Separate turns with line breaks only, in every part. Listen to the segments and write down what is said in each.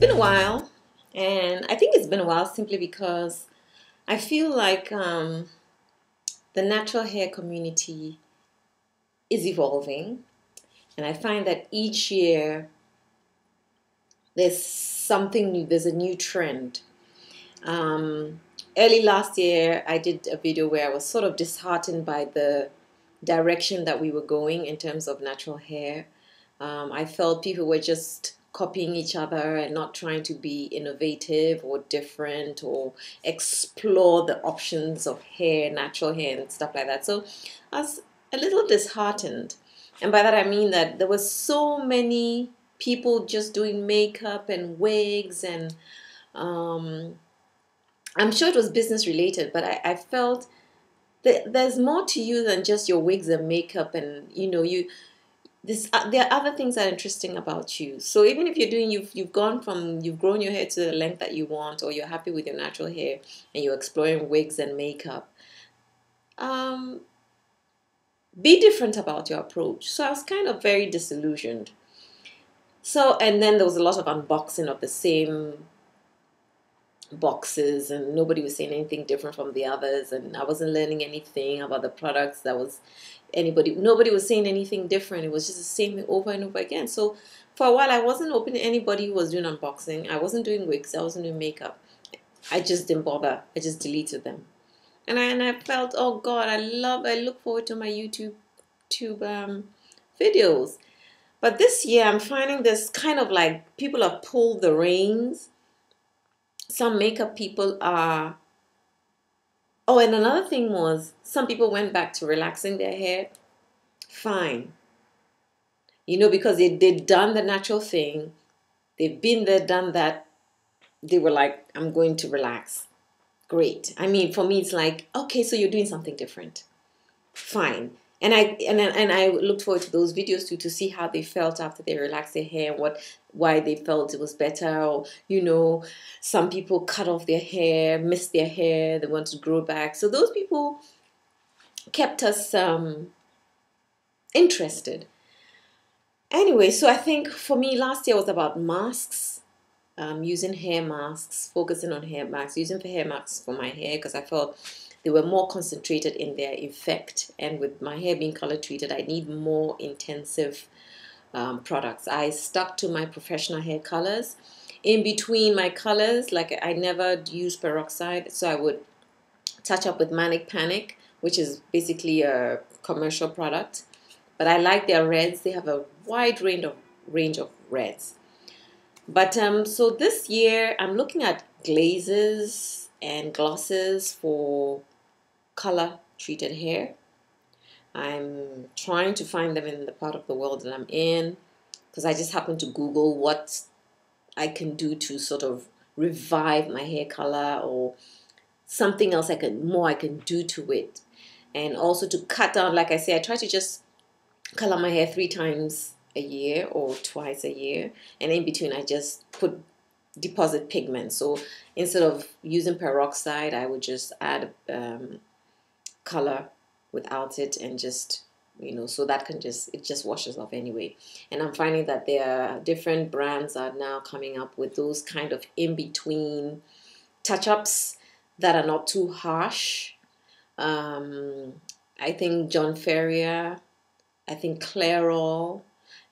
been a while, and I think it's been a while simply because I feel like the natural hair community is evolving, and I find that each year there's something new, there's a new trend. Early last year, I did a video where I was sort of disheartened by the direction that we were going in terms of natural hair. I felt people were just copying each other and not trying to be innovative or different or explore the options of hair, natural hair, and stuff like that. So I was a little disheartened. And by that I mean that there were so many people just doing makeup and wigs, and I'm sure it was business related, but I felt that there's more to you than just your wigs and makeup, and there are other things that are interesting about you. So even if you've grown your hair to the length that you want, or you're happy with your natural hair and you're exploring wigs and makeup, be different about your approach. So I was kind of very disillusioned. So, and then there was a lot of unboxing of the same boxes, and nobody was saying anything different from the others, and I wasn't learning anything about the products. Nobody was saying anything different. It was just the same over and over again. So for a while I wasn't opening anybody who was doing unboxing. I wasn't doing wigs, I wasn't doing makeup. I just didn't bother. I just deleted them. And I felt, oh God, I look forward to my YouTube videos. But this year I'm finding this kind of like people have pulled the reins. Some makeup people are... Oh, and another thing was, some people went back to relaxing their hair. Fine. Because they'd done the natural thing. They've been there, done that. They were like, I'm going to relax. Great. I mean, for me, it's like, okay, so you're doing something different. Fine. And I looked forward to those videos too, to see how they felt after they relaxed their hair, and why they felt it was better. Or some people cut off their hair, missed their hair, they wanted to grow back. So those people kept us interested. Anyway, so I think for me last year was about masks, using hair masks, focusing on hair masks, using hair masks for my hair because I felt they were more concentrated in their effect. And with my hair being color treated, I need more intensive products. I stuck to my professional hair colors. In between my colors, like I never use peroxide, so I would touch up with Manic Panic, which is basically a commercial product. But I like their reds. They have a wide range of reds. But so this year I'm looking at glazes and glosses for color treated hair. I'm trying to find them in the part of the world that I'm in, because I just happened to Google what I can do to sort of revive my hair color, or something else I can do to it. And also to cut down, like I say, I try to just color my hair 3 times a year or twice a year, and in between I just deposit pigment. So instead of using peroxide, I would just add color without it, and just so that it just washes off anyway. And I'm finding that there are different brands are now coming up with those kind of in-between touch-ups that are not too harsh. I think John Ferrier, I think Clairol,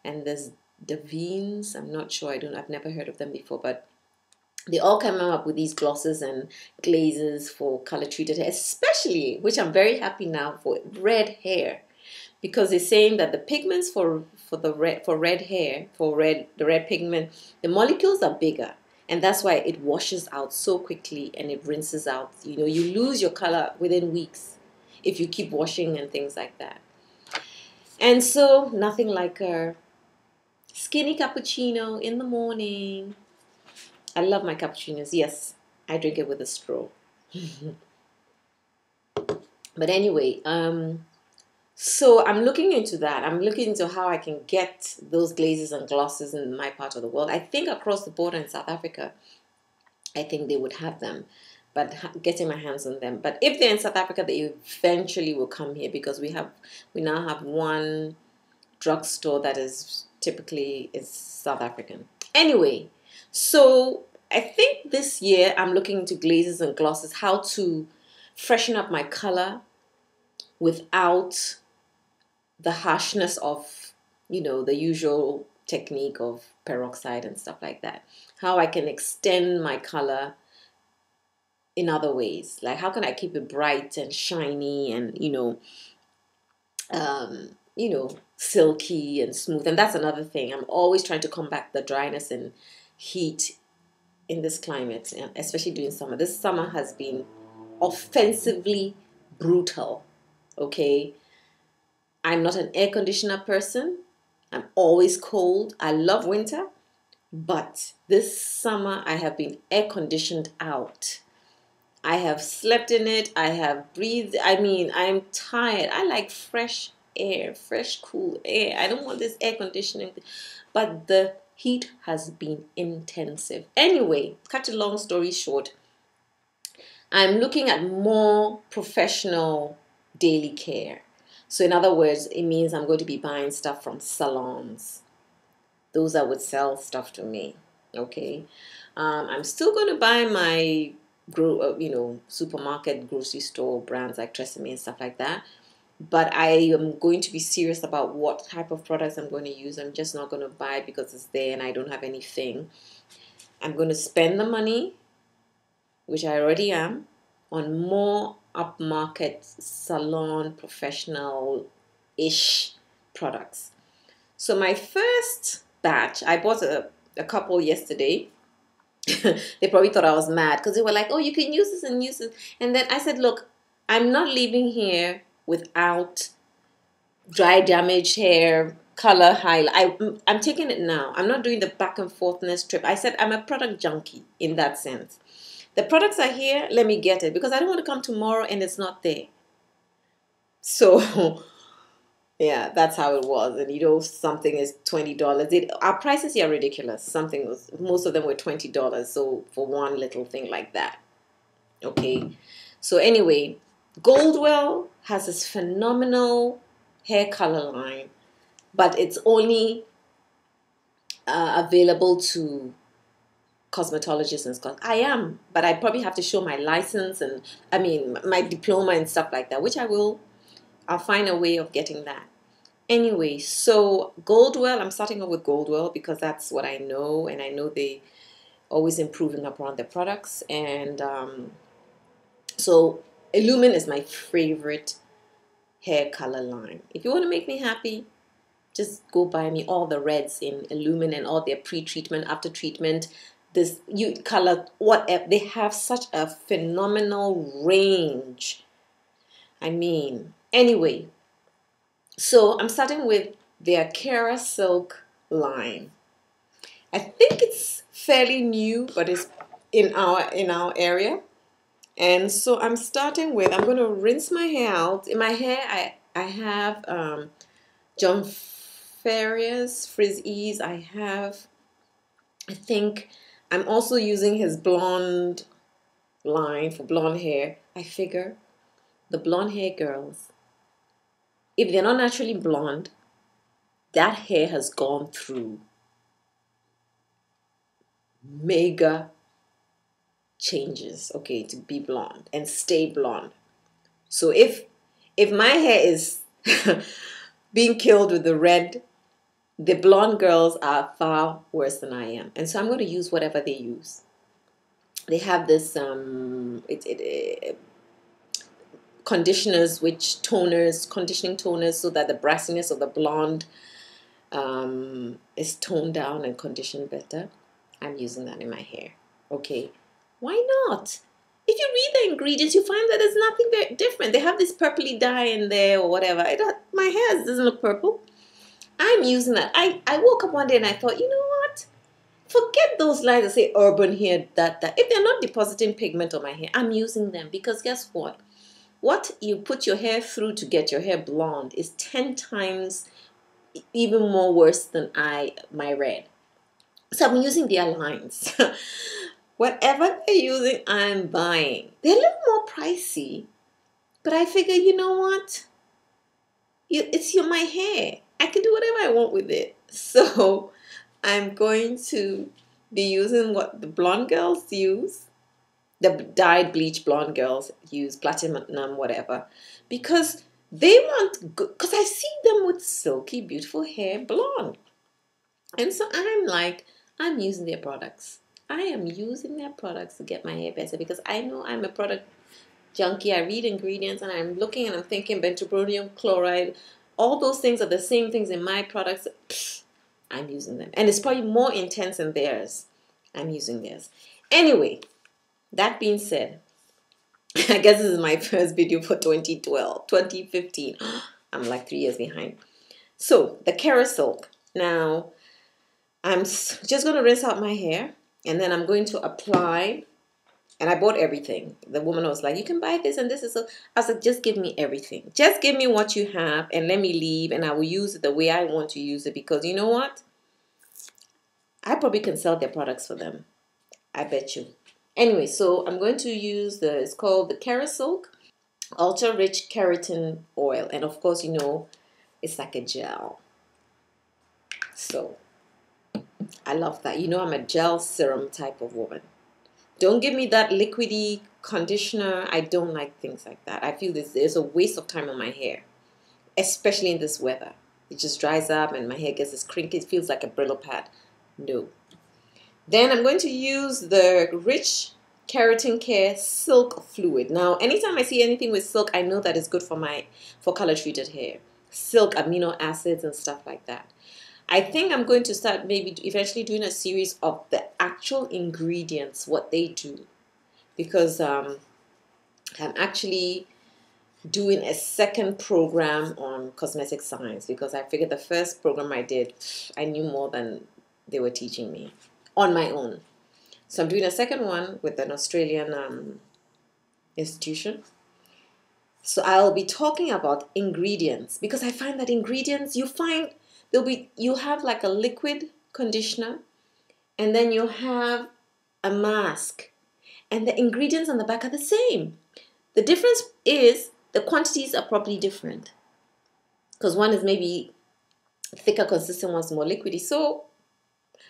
and there's Davines. I'm not sure. I've never heard of them before, but they all come up with these glosses and glazes for color treated hair, especially, which I'm very happy now, for red hair, because they're saying that the pigments for the red pigment, the molecules are bigger, and that's why it washes out so quickly and it rinses out. You lose your color within weeks if you keep washing and things like that. And so nothing like a skinny cappuccino in the morning. I love my cappuccinos. Yes, I drink it with a straw. But anyway, so I'm looking into that. I'm looking into how I can get those glazes and glosses in my part of the world. I think across the border in South Africa, I think they would have them, but getting my hands on them. But if they're in South Africa, they eventually will come here, because we now have one drugstore that is typically South African. Anyway, So I think this year I'm looking into glazes and glosses, how to freshen up my color without the harshness of, the usual technique of peroxide and stuff like that. How I can extend my color in other ways. Like how can I keep it bright and shiny and, silky and smooth. And that's another thing. I'm always trying to combat the dryness and heat in this climate, especially during summer. This summer has been offensively brutal. Okay. I'm not an air conditioner person. I'm always cold. I love winter. But this summer I have been air conditioned out. I have slept in it. I have breathed. I mean, I'm tired. I like fresh air, fresh, cool air. I don't want this air conditioning. But the heat has been intensive. Anyway, cut a long story short, I'm looking at more professional daily care. So in other words, it means I'm going to be buying stuff from salons. Those that would sell stuff to me. Okay. I'm still going to buy my supermarket, grocery store brands like Tresemme and stuff like that. But I am going to be serious about what type of products I'm going to use. I'm just not going to buy because it's there and I don't have anything. I'm going to spend the money, which I already am, on more upmarket salon professional-ish products. So my first batch, I bought a couple yesterday. They probably thought I was mad because they were like, oh, you can use this and use this. And then I said, look, I'm not leaving here without dry, damaged hair, color, highlight. I'm taking it now. I'm not doing the back and forthness trip. I said I'm a product junkie in that sense. The products are here, let me get it. Because I don't want to come tomorrow and it's not there. So, yeah, that's how it was. And something is $20. Our prices here are ridiculous. Most of them were $20. So, for one little thing like that. Okay. So, anyway, Goldwell has this phenomenal hair color line. But it's only available to cosmetologists and stuff. I am, but I probably have to show my license and my diploma and stuff like that, which I will. I'll find a way of getting that. Anyway, so Goldwell, I'm starting off with Goldwell because that's what I know, and I know they always improving upon their products. And so Illumin is my favorite hair color line. If you want to make me happy, just go buy me all the reds in Illumin and all their pre-treatment, after treatment, this you color, whatever. They have such a phenomenal range. Anyway, so I'm starting with their Kerasilk line. I think it's fairly new, but it's in our area. And so I'm going to rinse my hair out. In my hair, I have John Ferrier's Frizz Ease. I think I'm also using his blonde line for blonde hair. I figure the blonde hair girls, if they're not naturally blonde, that hair has gone through mega changes, okay, to be blonde and stay blonde. So if my hair is being killed with the red, the blonde girls are far worse than I am. And so I'm going to use whatever they use. They have this conditioners, conditioning toners, so that the brassiness of the blonde is toned down and conditioned better. I'm using that in my hair. Okay, why not? If you read the ingredients, you find that there's nothing very different. They have this purpley dye in there or whatever. My hair doesn't look purple. I'm using that. I woke up one day and I thought, you know what? Forget those lines that say urban hair, that. If they're not depositing pigment on my hair, I'm using them because guess what? What you put your hair through to get your hair blonde is 10 times even more worse than my red. So I'm using their lines. Whatever they're using, I'm buying. They're a little more pricey, but I figure, you know what? It's my hair. I can do whatever I want with it. So I'm going to be using what the blonde girls use. The dyed bleach blonde girls use, platinum, whatever, because they want good, because I see them with silky, beautiful hair, blonde. And so I'm like, I'm using their products. I am using their products to get my hair better because I know I'm a product junkie. I read ingredients and I'm looking and I'm thinking benzopyronium chloride, all those things are the same things in my products. Pfft, I'm using them. And it's probably more intense than theirs. I'm using theirs. Anyway, that being said, I guess this is my first video for 2012, 2015. I'm like 3 years behind. So, the Kerasilk. Now, I'm just going to rinse out my hair and then I'm going to apply, and I bought everything. The woman was like, you can buy this and this is so. I was like, just give me everything. Just give me what you have and let me leave and I will use it the way I want to use it, because you know what? I probably can sell their products for them. I bet you. Anyway, so I'm going to use it's called the Kerasilk Ultra Rich Keratin Oil. And of course, you know, it's like a gel. So I love that. You know, I'm a gel serum type of woman. Don't give me that liquidy conditioner. I don't like things like that. I feel this is a waste of time on my hair, especially in this weather. It just dries up and my hair gets this crinkly. It feels like a Brillo pad. No. Then I'm going to use the Rich Keratin Care Silk Fluid. Now, anytime I see anything with silk, I know that it's good for color treated hair. Silk, amino acids and stuff like that. I think I'm going to start maybe eventually doing a series of the actual ingredients, what they do. Because I'm actually doing a second program on cosmetic science, because I figured the first program I did, I knew more than they were teaching me on my own. So I'm doing a second one with an Australian institution. So I'll be talking about ingredients, because I find that ingredients, you have like a liquid conditioner and then you have a mask, and the ingredients on the back are the same. The difference is the quantities are probably different, because one is maybe thicker, consistent, one's more liquidy. So,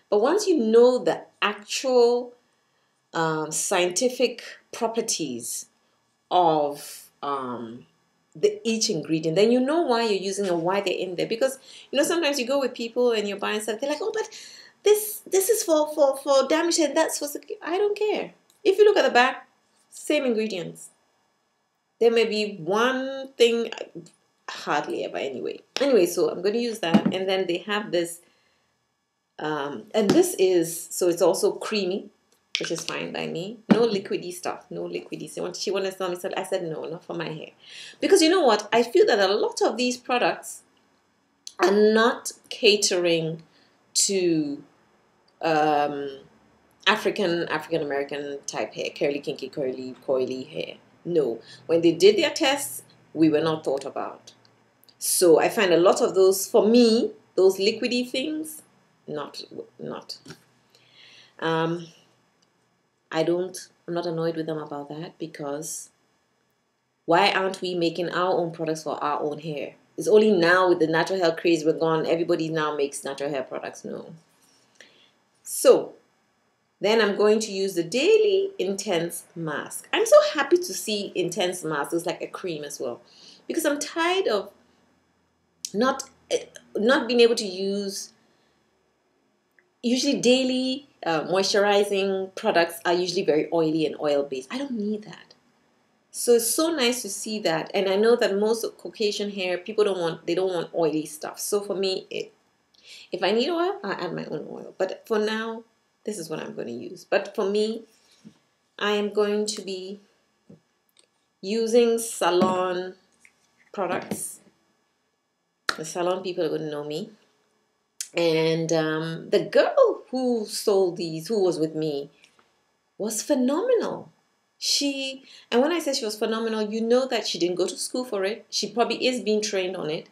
but once you know the actual scientific properties of each ingredient, then you know why you're using and why they're in there. Because you know, sometimes you go with people and you're buying stuff, they're like, oh, but this is for damage and that's for security. I don't care. If you look at the back, same ingredients. There may be one thing, hardly ever anyway. Anyway, so I'm going to use that, and then they have this, and this is, so it's also creamy, which is fine by me. No liquidy stuff, no liquidy. So she wanted to tell me, so I said no, not for my hair. Because you know what? I feel that a lot of these products are not catering to African American type hair, curly, kinky, curly, coily hair. No. When they did their tests, we were not thought about. So I find a lot of those, for me, those liquidy things, not. I'm not annoyed with them about that, because why aren't we making our own products for our own hair? It's only now with the natural hair craze we're gone, everybody now makes natural hair products. No. So then I'm going to use the Daily Intense Mask. I'm so happy to see Intense Mask. It's like a cream as well, because I'm tired of not being able to use. Usually daily moisturizing products are usually very oily and oil-based. I don't need that. So it's so nice to see that. And I know that most of Caucasian hair, people don't want oily stuff. So for me, if I need oil, I add my own oil. But for now, this is what I'm going to use. But for me, I am going to be using salon products. The salon people are going to know me. And the girl who sold these, who was with me, was phenomenal. And when I say she was phenomenal, you know that she didn't go to school for it. She probably is being trained on it.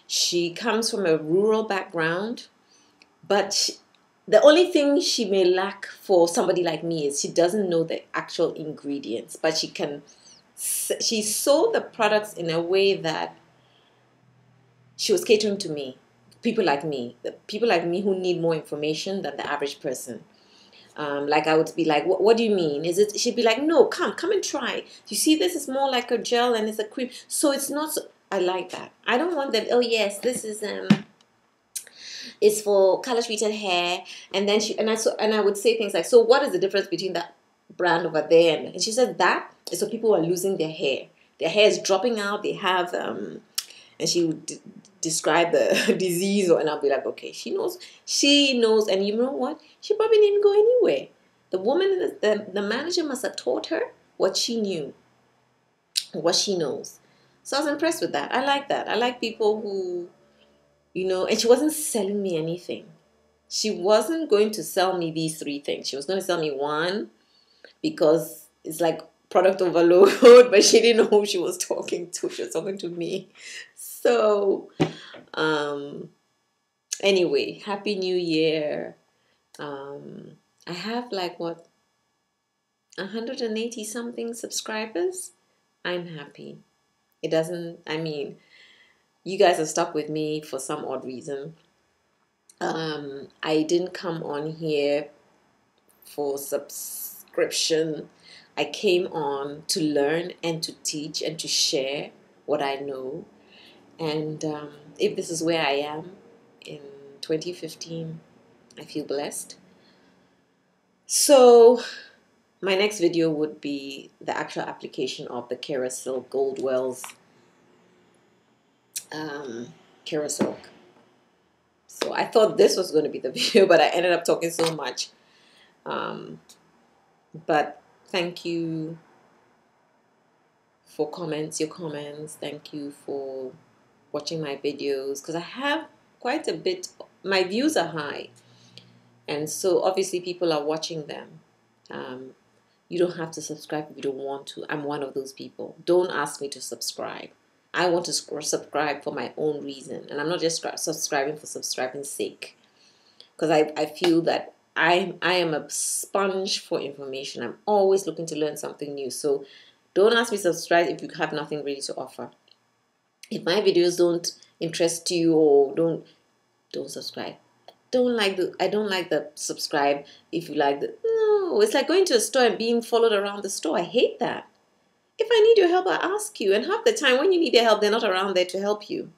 She comes from a rural background, but the only thing she may lack for somebody like me is she doesn't know the actual ingredients, but she sold the products in a way that she was catering to me. People like me, the people like me who need more information than the average person. Like I would be like, what do you mean? Is it? She'd be like, no, come and try. You see, this is more like a gel and it's a cream. So it's not. So, I like that. I don't want them. Oh yes, this is it's for color treated hair. And then I would say things like, so what is the difference between that brand over there? And she said that is so people are losing their hair. Their hair is dropping out. They have and she would describe the disease, and I'll be like, okay, she knows, and you know what? She probably didn't go anywhere. The woman, the manager must have taught her what she knew, what she knows. So I was impressed with that. I like that. I like people who, and she wasn't selling me anything. She wasn't going to sell me these three things. She was going to sell me one because it's like product overload, but she didn't know who she was talking to. She was talking to me. So, anyway, Happy New Year. I have like 180 something subscribers. I'm happy. You guys are stuck with me for some odd reason. I didn't come on here for subscription. I came on to learn and to teach and to share what I know. And if this is where I am in 2015, I feel blessed. So my next video would be the actual application of the Kerasilk Goldwell's Kerasilk. So I thought this was going to be the video, but I ended up talking so much. But thank you for your comments. Thank you for watching my videos, because I have quite a bit. My views are high, and so obviously people are watching them. You don't have to subscribe if you don't want to. I'm one of those people. Don't ask me to subscribe. I want to subscribe for my own reason, and I'm not just subscribing for subscribing's sake, because I feel that I am a sponge for information. I'm always looking to learn something new. So don't ask me to subscribe if you have nothing really to offer. If my videos don't interest you, or don't subscribe. I don't like the subscribe if you like the. No, it's like going to a store and being followed around the store. I hate that. If I need your help, I ask you, and half the time when you need their help, they're not around there to help you.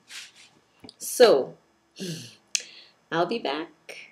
So I'll be back.